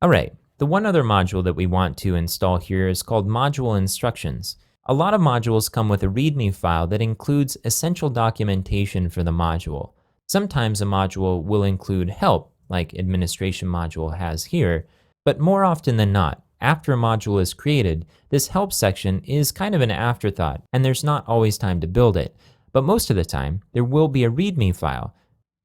Alright, the one other module that we want to install here is called Module Instructions. A lot of modules come with a README file that includes essential documentation for the module. Sometimes a module will include help, like Administration module has here, but more often than not, after a module is created, this help section is kind of an afterthought, and there's not always time to build it. But most of the time, there will be a README file.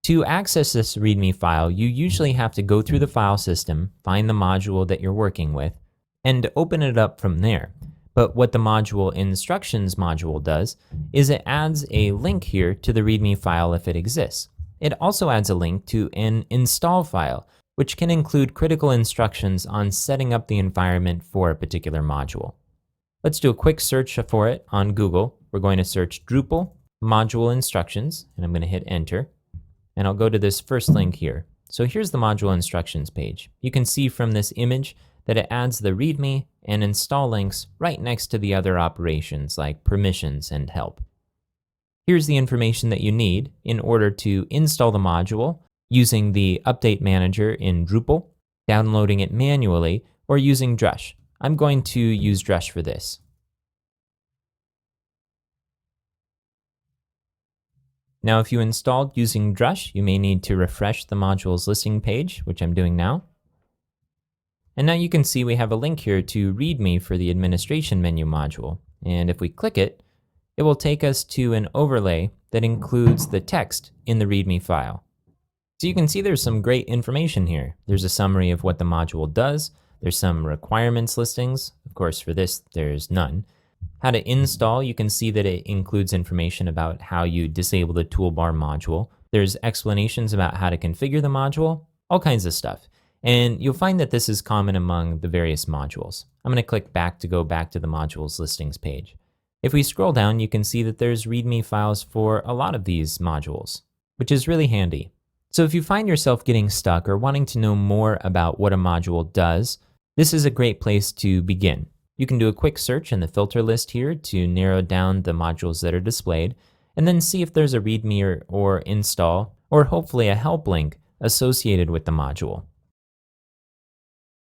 To access this README file, you usually have to go through the file system, find the module that you're working with, and open it up from there. But what the Module Instructions module does is it adds a link here to the README file if it exists. It also adds a link to an install file, which can include critical instructions on setting up the environment for a particular module. Let's do a quick search for it on Google. We're going to search Drupal Module Instructions, and I'm going to hit enter. And I'll go to this first link here. So here's the module instructions page. You can see from this image that it adds the README and install links right next to the other operations like permissions and help. Here's the information that you need in order to install the module using the Update Manager in Drupal, downloading it manually, or using Drush. I'm going to use Drush for this. Now, if you installed using Drush, you may need to refresh the modules listing page, which I'm doing now. And now you can see we have a link here to README for the administration menu module. And if we click it, it will take us to an overlay that includes the text in the README file. So you can see there's some great information here. There's a summary of what the module does. There's some requirements listings. Of course, for this, there's none. How to install, you can see that it includes information about how you disable the toolbar module. There's explanations about how to configure the module, all kinds of stuff. And you'll find that this is common among the various modules. I'm going to click back to go back to the modules listings page. If we scroll down, you can see that there's README files for a lot of these modules, which is really handy. So if you find yourself getting stuck or wanting to know more about what a module does, this is a great place to begin. You can do a quick search in the filter list here to narrow down the modules that are displayed, and then see if there's a README or install, or hopefully a help link associated with the module.